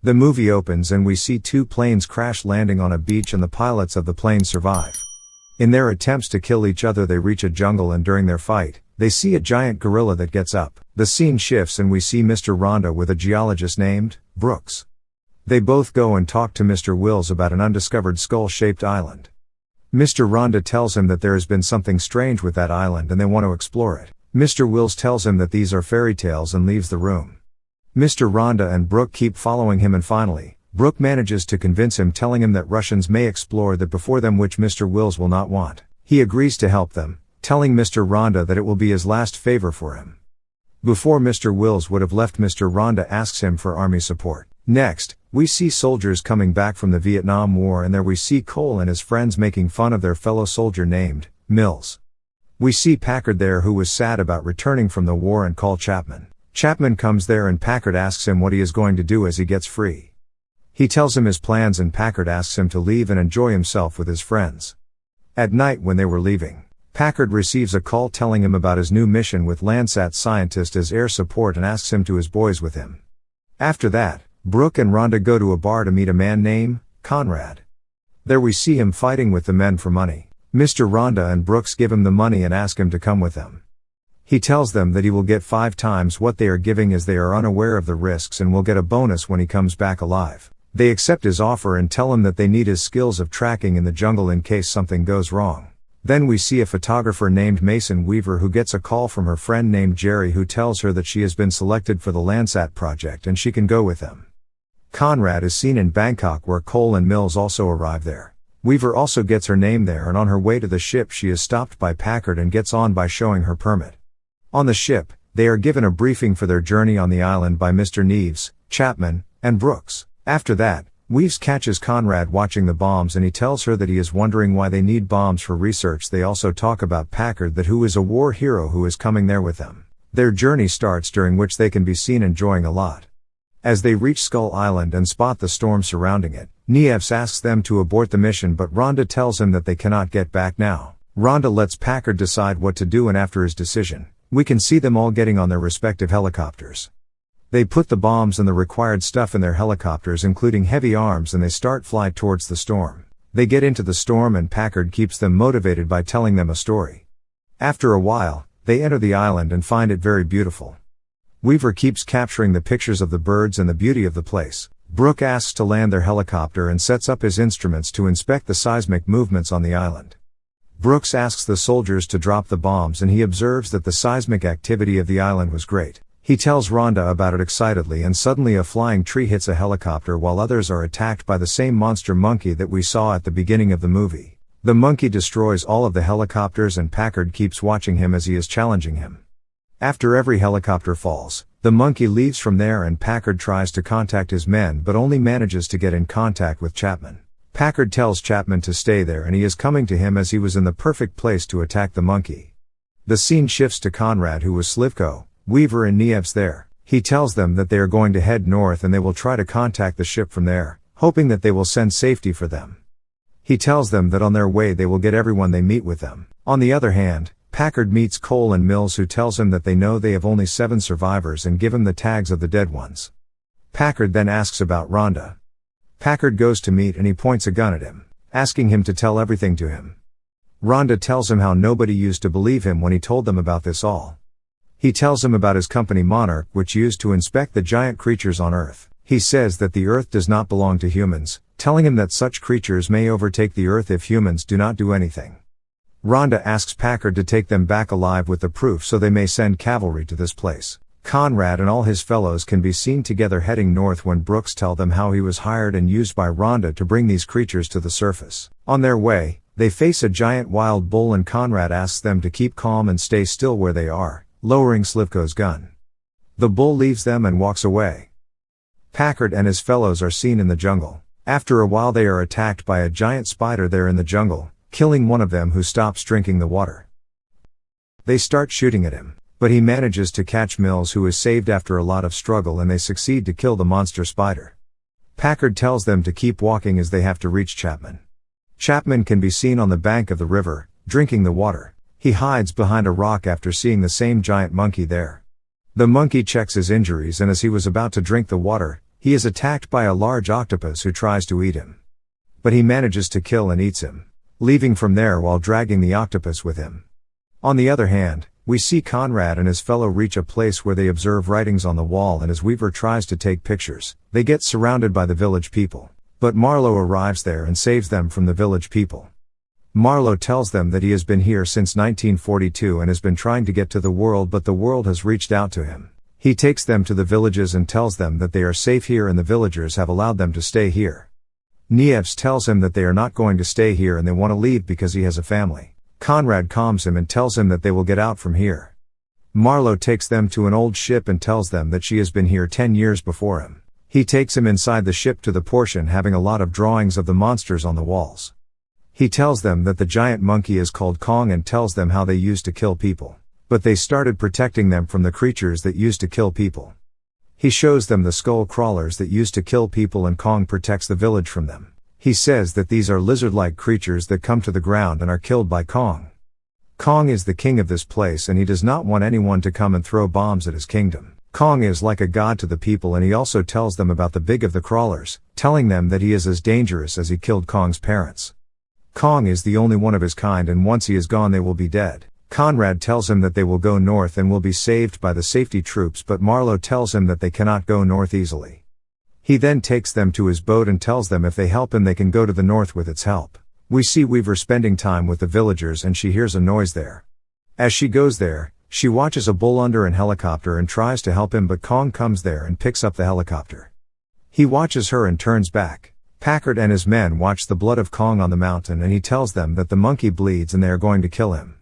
The movie opens and we see two planes crash landing on a beach and the pilots of the plane survive. In their attempts to kill each other they reach a jungle and during their fight, they see a giant gorilla that gets up. The scene shifts and we see Mr. Rhonda with a geologist named Brooks. They both go and talk to Mr. Wills about an undiscovered skull-shaped island. Mr. Rhonda tells him that there has been something strange with that island and they want to explore it. Mr. Wills tells him that these are fairy tales and leaves the room. Mr. Rhonda and Brooke keep following him and finally, Brooke manages to convince him, telling him that Russians may explore that before them, which Mr. Wills will not want. He agrees to help them, telling Mr. Rhonda that it will be his last favor for him. Before Mr. Wills would have left, Mr. Rhonda asks him for army support. Next, we see soldiers coming back from the Vietnam War and there we see Cole and his friends making fun of their fellow soldier named Mills. We see Packard there, who was sad about returning from the war, and call Chapman. Chapman comes there and Packard asks him what he is going to do as he gets free. He tells him his plans and Packard asks him to leave and enjoy himself with his friends. At night when they were leaving, Packard receives a call telling him about his new mission with Landsat scientist as air support and asks him to his boys with him. After that, Brooke and Rhonda go to a bar to meet a man named Conrad. There we see him fighting with the men for money. Mr. Rhonda and Brooks give him the money and ask him to come with them. He tells them that he will get 5 times what they are giving as they are unaware of the risks and will get a bonus when he comes back alive. They accept his offer and tell him that they need his skills of tracking in the jungle in case something goes wrong. Then we see a photographer named Mason Weaver who gets a call from her friend named Jerry, who tells her that she has been selected for the Landsat project and she can go with them. Conrad is seen in Bangkok where Cole and Mills also arrive there. Weaver also gets her name there, and on her way to the ship she is stopped by Packard and gets on by showing her permit. On the ship, they are given a briefing for their journey on the island by Mr. Neves, Chapman, and Brooks. After that, Weaves catches Conrad watching the bombs and he tells her that he is wondering why they need bombs for research. They also talk about Packard, that who is a war hero who is coming there with them. Their journey starts, during which they can be seen enjoying a lot. As they reach Skull Island and spot the storm surrounding it, Neves asks them to abort the mission, but Rhonda tells him that they cannot get back now. Rhonda lets Packard decide what to do, and after his decision, we can see them all getting on their respective helicopters. They put the bombs and the required stuff in their helicopters, including heavy arms, and they start flight towards the storm. They get into the storm and Packard keeps them motivated by telling them a story. After a while, they enter the island and find it very beautiful. Weaver keeps capturing the pictures of the birds and the beauty of the place. Brooke asks to land their helicopter and sets up his instruments to inspect the seismic movements on the island. Brooks asks the soldiers to drop the bombs and he observes that the seismic activity of the island was great. He tells Rhonda about it excitedly, and suddenly a flying tree hits a helicopter while others are attacked by the same monster monkey that we saw at the beginning of the movie. The monkey destroys all of the helicopters and Packard keeps watching him as he is challenging him. After every helicopter falls, the monkey leaves from there and Packard tries to contact his men but only manages to get in contact with Chapman. Packard tells Chapman to stay there and he is coming to him as he was in the perfect place to attack the monkey. The scene shifts to Conrad, who was Slivko, Weaver and Neves there. He tells them that they are going to head north and they will try to contact the ship from there, hoping that they will send safety for them. He tells them that on their way they will get everyone they meet with them. On the other hand, Packard meets Cole and Mills, who tells him that they know they have only 7 survivors and give him the tags of the dead ones. Packard then asks about Rhonda. Packard goes to meet and he points a gun at him, asking him to tell everything to him. Rhonda tells him how nobody used to believe him when he told them about this all. He tells him about his company Monarch, which used to inspect the giant creatures on Earth. He says that the Earth does not belong to humans, telling him that such creatures may overtake the Earth if humans do not do anything. Rhonda asks Packard to take them back alive with the proof so they may send cavalry to this place. Conrad and all his fellows can be seen together heading north when Brooks tells them how he was hired and used by Rhonda to bring these creatures to the surface. On their way, they face a giant wild bull and Conrad asks them to keep calm and stay still where they are, lowering Slivko's gun. The bull leaves them and walks away. Packard and his fellows are seen in the jungle. After a while they are attacked by a giant spider there in the jungle, killing one of them, who stops drinking the water. They start shooting at him, but he manages to catch Mills, who is saved after a lot of struggle, and they succeed to kill the monster spider. Packard tells them to keep walking as they have to reach Chapman. Chapman can be seen on the bank of the river, drinking the water. He hides behind a rock after seeing the same giant monkey there. The monkey checks his injuries and as he was about to drink the water, He is attacked by a large octopus who tries to eat him. But he manages to kill and eats him, leaving from there while dragging the octopus with him. On the other hand, we see Conrad and his fellow reach a place where they observe writings on the wall, and as Weaver tries to take pictures, they get surrounded by the village people. But Marlowe arrives there and saves them from the village people. Marlowe tells them that he has been here since 1942 and has been trying to get to the world, but the world has reached out to him. He takes them to the villages and tells them that they are safe here and the villagers have allowed them to stay here. Nieves tells him that they are not going to stay here and they want to leave because he has a family. Conrad calms him and tells him that they will get out from here. Marlowe takes them to an old ship and tells them that she has been here 10 years before him. He takes him inside the ship to the portion having a lot of drawings of the monsters on the walls. He tells them that the giant monkey is called Kong and tells them how they used to kill people. But they started protecting them from the creatures that used to kill people. He shows them the skull crawlers that used to kill people and Kong protects the village from them. He says that these are lizard-like creatures that come to the ground and are killed by Kong. Kong is the king of this place and he does not want anyone to come and throw bombs at his kingdom. Kong is like a god to the people, and he also tells them about the big of the crawlers, telling them that he is as dangerous as he killed Kong's parents. Kong is the only one of his kind and once he is gone they will be dead. Conrad tells him that they will go north and will be saved by the safety troops, but Marlowe tells him that they cannot go north easily. He then takes them to his boat and tells them if they help him they can go to the north with its help. We see Weaver spending time with the villagers and she hears a noise there. As she goes there, she watches a bull under an helicopter and tries to help him, but Kong comes there and picks up the helicopter. He watches her and turns back. Packard and his men watch the blood of Kong on the mountain and he tells them that the monkey bleeds and they are going to kill him.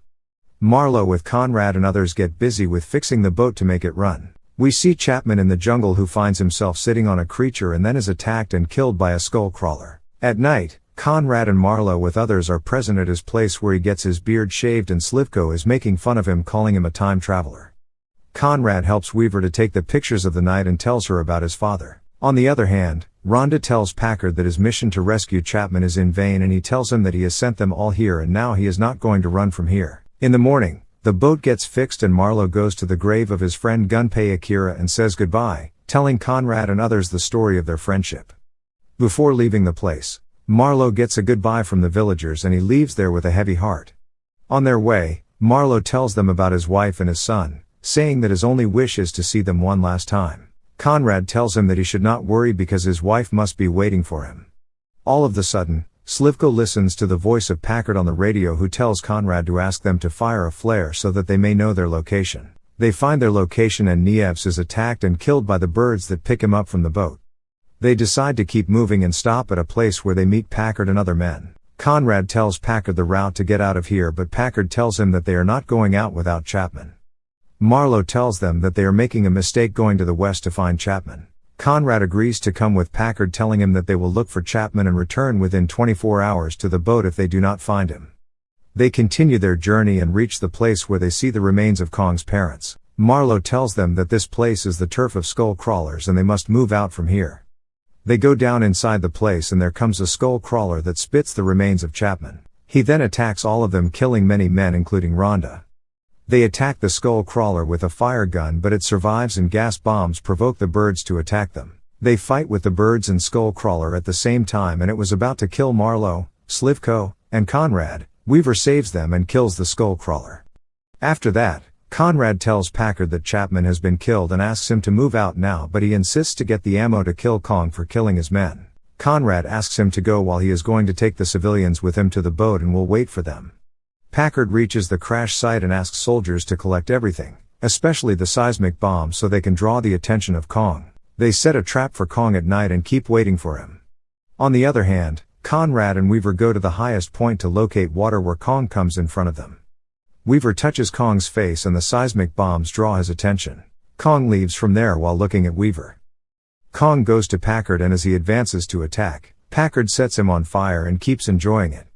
Marlowe with Conrad and others get busy with fixing the boat to make it run. We see Chapman in the jungle who finds himself sitting on a creature and then is attacked and killed by a skull crawler. At night, Conrad and Marlowe with others are present at his place where he gets his beard shaved and Slivko is making fun of him, calling him a time traveler. Conrad helps Weaver to take the pictures of the night and tells her about his father. On the other hand, Rhonda tells Packard that his mission to rescue Chapman is in vain and he tells him that he has sent them all here and now he is not going to run from here. In the morning, the boat gets fixed and Marlowe goes to the grave of his friend Gunpei Akira and says goodbye, telling Conrad and others the story of their friendship. Before leaving the place, Marlowe gets a goodbye from the villagers and he leaves there with a heavy heart. On their way, Marlowe tells them about his wife and his son, saying that his only wish is to see them one last time. Conrad tells him that he should not worry because his wife must be waiting for him. All of the sudden, Slivko listens to the voice of Packard on the radio who tells Conrad to ask them to fire a flare so that they may know their location. They find their location and Nieves is attacked and killed by the birds that pick him up from the boat. They decide to keep moving and stop at a place where they meet Packard and other men. Conrad tells Packard the route to get out of here, but Packard tells him that they are not going out without Chapman. Marlowe tells them that they are making a mistake going to the west to find Chapman. Conrad agrees to come with Packard, telling him that they will look for Chapman and return within 24 hours to the boat if they do not find him. They continue their journey and reach the place where they see the remains of Kong's parents. Marlowe tells them that this place is the turf of skull crawlers and they must move out from here. They go down inside the place and there comes a skull crawler that spits the remains of Chapman. He then attacks all of them, killing many men including Rhonda. They attack the skull crawler with a fire gun, but it survives and gas bombs provoke the birds to attack them. They fight with the birds and skull crawler at the same time and it was about to kill Marlowe, Slivko, and Conrad. Weaver saves them and kills the skull crawler. After that, Conrad tells Packard that Chapman has been killed and asks him to move out now, but he insists to get the ammo to kill Kong for killing his men. Conrad asks him to go while he is going to take the civilians with him to the boat and will wait for them. Packard reaches the crash site and asks soldiers to collect everything, especially the seismic bomb, so they can draw the attention of Kong. They set a trap for Kong at night and keep waiting for him. On the other hand, Conrad and Weaver go to the highest point to locate water where Kong comes in front of them. Weaver touches Kong's face and the seismic bombs draw his attention. Kong leaves from there while looking at Weaver. Kong goes to Packard and as he advances to attack, Packard sets him on fire and keeps enjoying it.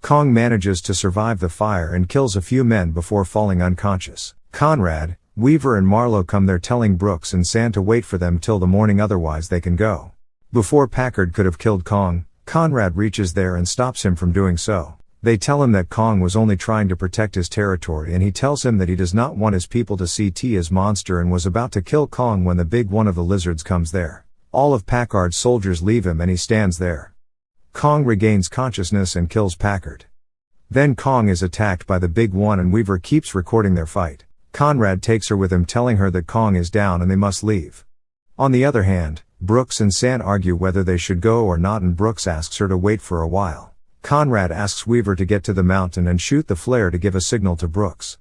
Kong manages to survive the fire and kills a few men before falling unconscious. Conrad, Weaver and Marlowe come there telling Brooks and Sand to wait for them till the morning, otherwise they can go. Before Packard could have killed Kong, Conrad reaches there and stops him from doing so. They tell him that Kong was only trying to protect his territory and he tells him that he does not want his people to see Tia's monster and was about to kill Kong when the big one of the lizards comes there. All of Packard's soldiers leave him and he stands there. Kong regains consciousness and kills Packard. Then Kong is attacked by the Big One and Weaver keeps recording their fight. Conrad takes her with him, telling her that Kong is down and they must leave. On the other hand, Brooks and San argue whether they should go or not, and Brooks asks her to wait for a while. Conrad asks Weaver to get to the mountain and shoot the flare to give a signal to Brooks.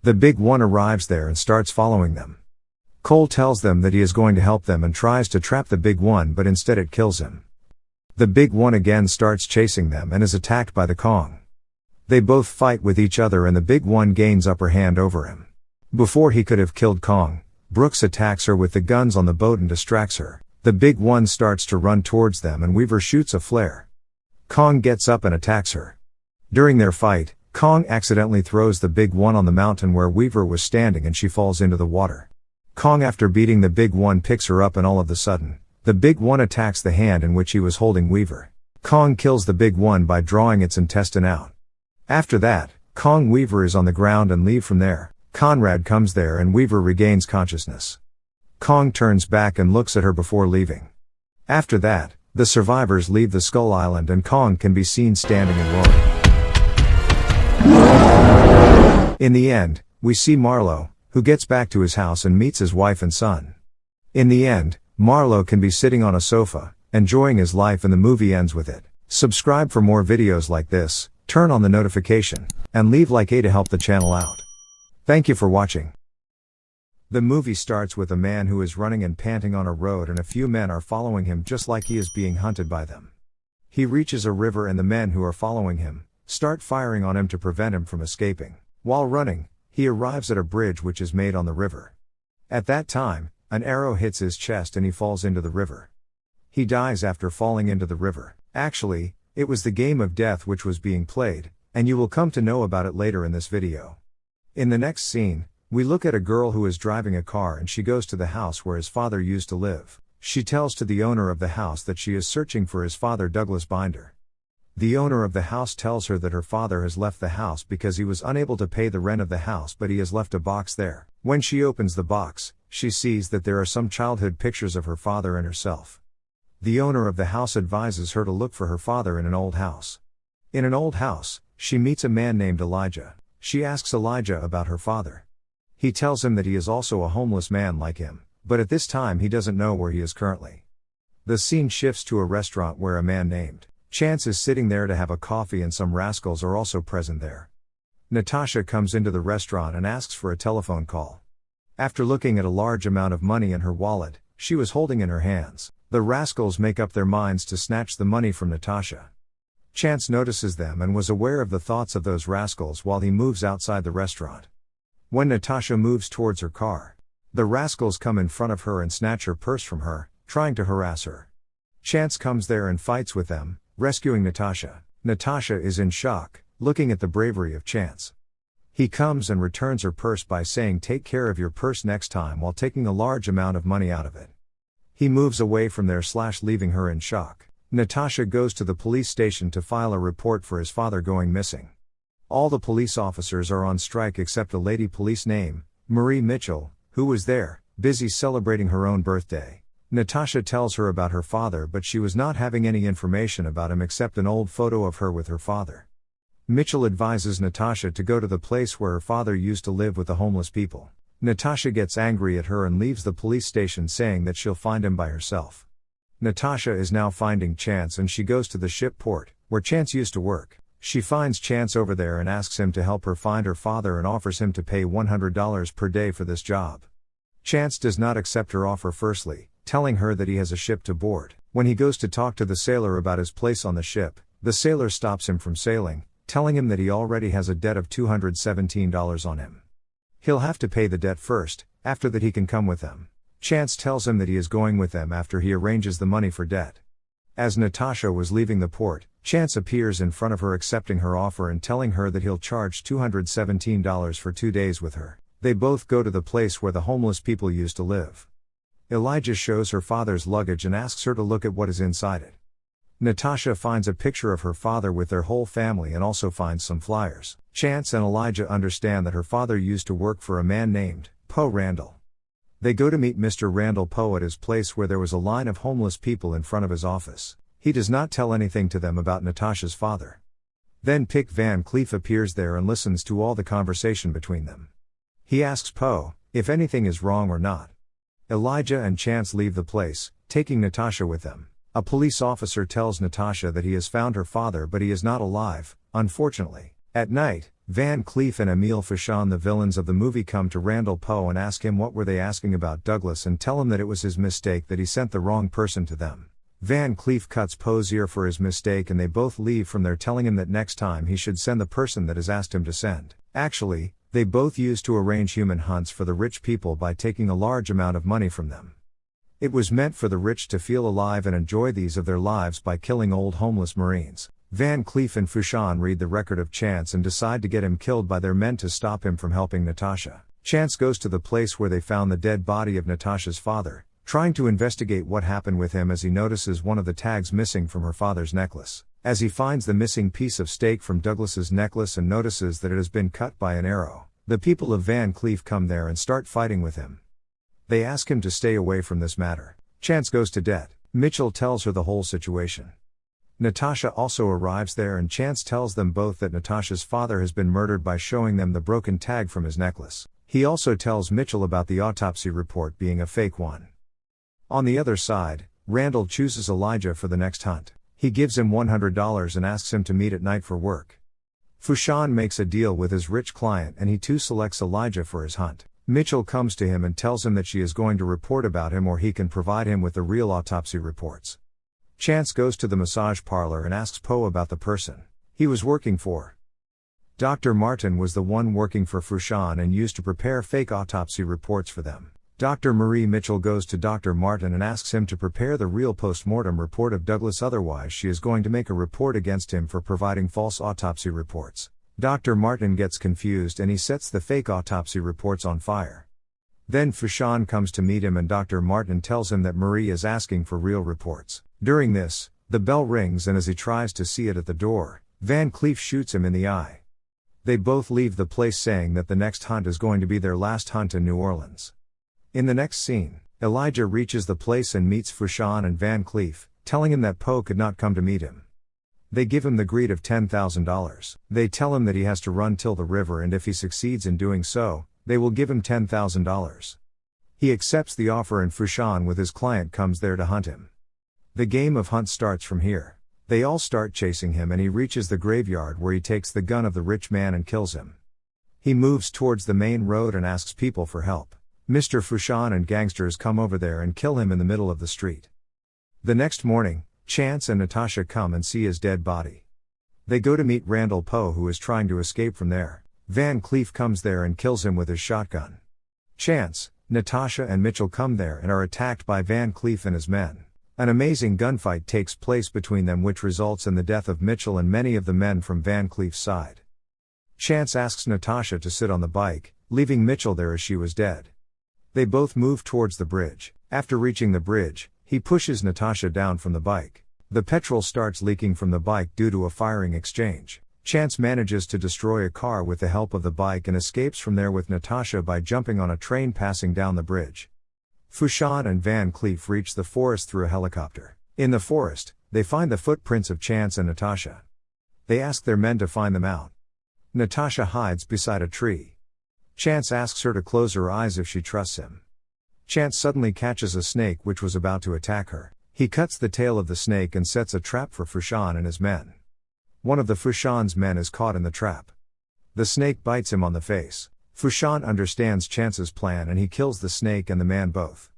The Big One arrives there and starts following them. Cole tells them that he is going to help them and tries to trap the Big One, but instead it kills him. The Big One again starts chasing them and is attacked by the Kong. They both fight with each other and the Big One gains upper hand over him. Before he could have killed Kong, Brooks attacks her with the guns on the boat and distracts her. The Big One starts to run towards them and Weaver shoots a flare. Kong gets up and attacks her. During their fight, Kong accidentally throws the Big One on the mountain where Weaver was standing and she falls into the water. Kong, after beating the Big One, picks her up and all of a sudden, the Big One attacks the hand in which he was holding Weaver. Kong kills the Big One by drawing its intestine out. After that, Kong Weaver is on the ground and leave from there. Conrad comes there and Weaver regains consciousness. Kong turns back and looks at her before leaving. After that, the survivors leave the Skull Island and Kong can be seen standing and roaring. In the end, we see Marlowe, who gets back to his house and meets his wife and son. In the end, Marlowe can be sitting on a sofa, enjoying his life, and the movie ends with it. Subscribe for more videos like this, turn on the notification, and leave like A to help the channel out. Thank you for watching. The movie starts with a man who is running and panting on a road and a few men are following him just like he is being hunted by them. He reaches a river and the men who are following him start firing on him to prevent him from escaping. While running, he arrives at a bridge which is made on the river. At that time, an arrow hits his chest and he falls into the river. He dies after falling into the river. Actually, it was the game of death which was being played, and you will come to know about it later in this video. In the next scene, we look at a girl who is driving a car and she goes to the house where his father used to live. She tells to the owner of the house that she is searching for his father, Douglas Binder. The owner of the house tells her that her father has left the house because he was unable to pay the rent of the house, but he has left a box there. When she opens the box, she sees that there are some childhood pictures of her father and herself. The owner of the house advises her to look for her father in an old house. In an old house, she meets a man named Elijah. She asks Elijah about her father. He tells him that he is also a homeless man like him, but at this time he doesn't know where he is currently. The scene shifts to a restaurant where a man named Chance is sitting there to have a coffee and some rascals are also present there. Natasha comes into the restaurant and asks for a telephone call. After looking at a large amount of money in her wallet, she was holding in her hands, the rascals make up their minds to snatch the money from Natasha. Chance notices them and was aware of the thoughts of those rascals while he moves outside the restaurant. When Natasha moves towards her car, the rascals come in front of her and snatch her purse from her, trying to harass her. Chance comes there and fights with them, rescuing Natasha. Natasha is in shock, looking at the bravery of Chance. He comes and returns her purse by saying, "Take care of your purse next time," while taking a large amount of money out of it. He moves away from there, leaving her in shock. Natasha goes to the police station to file a report for his father going missing. All the police officers are on strike except a lady police named Marie Mitchell, who was there, busy celebrating her own birthday. Natasha tells her about her father, but she was not having any information about him except an old photo of her with her father. Mitchell advises Natasha to go to the place where her father used to live with the homeless people. Natasha gets angry at her and leaves the police station saying that she'll find him by herself. Natasha is now finding Chance and she goes to the ship port, where Chance used to work. She finds Chance over there and asks him to help her find her father and offers him to pay $100 per day for this job. Chance does not accept her offer, firstly, telling her that he has a ship to board. When he goes to talk to the sailor about his place on the ship, the sailor stops him from sailing, telling him that he already has a debt of $217 on him. He'll have to pay the debt first, after that he can come with them. Chance tells him that he is going with them after he arranges the money for debt. As Natasha was leaving the port, Chance appears in front of her accepting her offer and telling her that he'll charge $217 for 2 days with her. They both go to the place where the homeless people used to live. Elijah shows her father's luggage and asks her to look at what is inside it. Natasha finds a picture of her father with their whole family and also finds some flyers. Chance and Elijah understand that her father used to work for a man named Poe Randall. They go to meet Mr. Randall Poe at his place where there was a line of homeless people in front of his office. He does not tell anything to them about Natasha's father. Then Pick Van Cleef appears there and listens to all the conversation between them. He asks Poe if anything is wrong or not. Elijah and Chance leave the place, taking Natasha with them. A police officer tells Natasha that he has found her father but he is not alive, unfortunately. At night, Van Cleef and Emile Fauchon, the villains of the movie, come to Randall Poe and ask him what were they asking about Douglas and tell him that it was his mistake that he sent the wrong person to them. Van Cleef cuts Poe's ear for his mistake and they both leave from there, telling him that next time he should send the person that has asked him to send. Actually, they both used to arrange human hunts for the rich people by taking a large amount of money from them. It was meant for the rich to feel alive and enjoy these of their lives by killing old homeless Marines. Van Cleef and Fauchon read the record of Chance and decide to get him killed by their men to stop him from helping Natasha. Chance goes to the place where they found the dead body of Natasha's father, trying to investigate what happened with him as he notices one of the tags missing from her father's necklace. As he finds the missing piece of steak from Douglas's necklace and notices that it has been cut by an arrow, the people of Van Cleef come there and start fighting with him. They ask him to stay away from this matter. Chance goes to debt. Mitchell tells her the whole situation. Natasha also arrives there and Chance tells them both that Natasha's father has been murdered by showing them the broken tag from his necklace. He also tells Mitchell about the autopsy report being a fake one. On the other side, Randall chooses Elijah for the next hunt. He gives him $100 and asks him to meet at night for work. Fauchon makes a deal with his rich client and he too selects Elijah for his hunt. Mitchell comes to him and tells him that she is going to report about him or he can provide him with the real autopsy reports. Chance goes to the massage parlor and asks Poe about the person he was working for. Dr. Martin was the one working for Fauchon and used to prepare fake autopsy reports for them. Dr. Marie Mitchell goes to Dr. Martin and asks him to prepare the real post-mortem report of Douglas, otherwise she is going to make a report against him for providing false autopsy reports. Dr. Martin gets confused and he sets the fake autopsy reports on fire. Then Fauchon comes to meet him and Dr. Martin tells him that Marie is asking for real reports. During this, the bell rings and as he tries to see it at the door, Van Cleef shoots him in the eye. They both leave the place saying that the next hunt is going to be their last hunt in New Orleans. In the next scene, Elijah reaches the place and meets Fauchon and Van Cleef, telling him that Poe could not come to meet him. They give him the greed of $10,000. They tell him that he has to run till the river and if he succeeds in doing so, they will give him $10,000. He accepts the offer and Fauchon with his client comes there to hunt him. The game of hunt starts from here. They all start chasing him and he reaches the graveyard where he takes the gun of the rich man and kills him. He moves towards the main road and asks people for help. Mr. Fauchon and gangsters come over there and kill him in the middle of the street. The next morning, Chance and Natasha come and see his dead body. They go to meet Randall Poe who is trying to escape from there. Van Cleef comes there and kills him with his shotgun. Chance, Natasha and Mitchell come there and are attacked by Van Cleef and his men. An amazing gunfight takes place between them which results in the death of Mitchell and many of the men from Van Cleef's side. Chance asks Natasha to sit on the bike, leaving Mitchell there as she was dead. They both move towards the bridge. After reaching the bridge, he pushes Natasha down from the bike. The petrol starts leaking from the bike due to a firing exchange. Chance manages to destroy a car with the help of the bike and escapes from there with Natasha by jumping on a train passing down the bridge. Fauchon and Van Cleef reach the forest through a helicopter. In the forest, they find the footprints of Chance and Natasha. They ask their men to find them out. Natasha hides beside a tree. Chance asks her to close her eyes if she trusts him. Chance suddenly catches a snake which was about to attack her. He cuts the tail of the snake and sets a trap for Fauchon and his men. One of the Fauchon's men is caught in the trap. The snake bites him on the face. Fauchon understands Chance's plan and he kills the snake and the man both.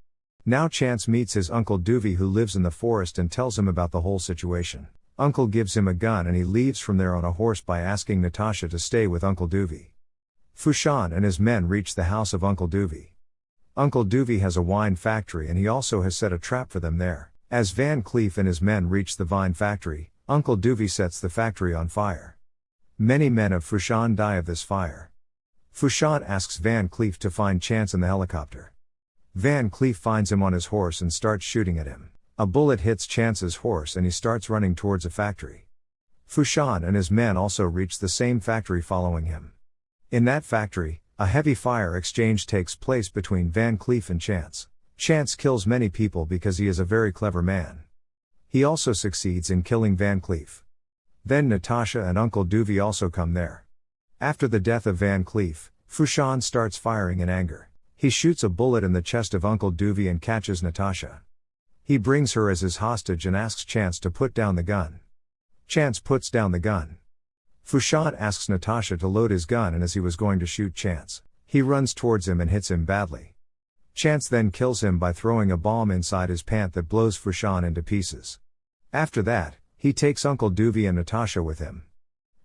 Now Chance meets his Uncle Duvey who lives in the forest and tells him about the whole situation. Uncle gives him a gun and he leaves from there on a horse by asking Natasha to stay with Uncle Duvey. Fauchon and his men reach the house of Uncle Duvey. Uncle Duvey has a wine factory and he also has set a trap for them there. As Van Cleef and his men reach the vine factory, Uncle Duvey sets the factory on fire. Many men of Fauchon die of this fire. Fauchon asks Van Cleef to find Chance in the helicopter. Van Cleef finds him on his horse and starts shooting at him. A bullet hits Chance's horse and he starts running towards a factory. Fauchon and his men also reach the same factory following him. In that factory, A heavy fire exchange takes place between Van Cleef and Chance. Chance kills many people because he is a very clever man. He also succeeds in killing Van Cleef. Then Natasha and Uncle Duvey also come there. After the death of Van Cleef, Fushan starts firing in anger. He shoots a bullet in the chest of Uncle Duvey and catches Natasha. He brings her as his hostage and asks Chance to put down the gun. Chance puts down the gun. Fushan asks Natasha to load his gun, and as he was going to shoot Chance, he runs towards him and hits him badly. Chance then kills him by throwing a bomb inside his pant that blows Fushan into pieces. After that, he takes Uncle Duvey and Natasha with him.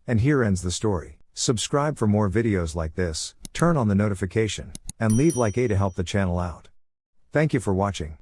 And here ends the story. Subscribe for more videos like this, turn on the notification, and leave like A to help the channel out. Thank you for watching.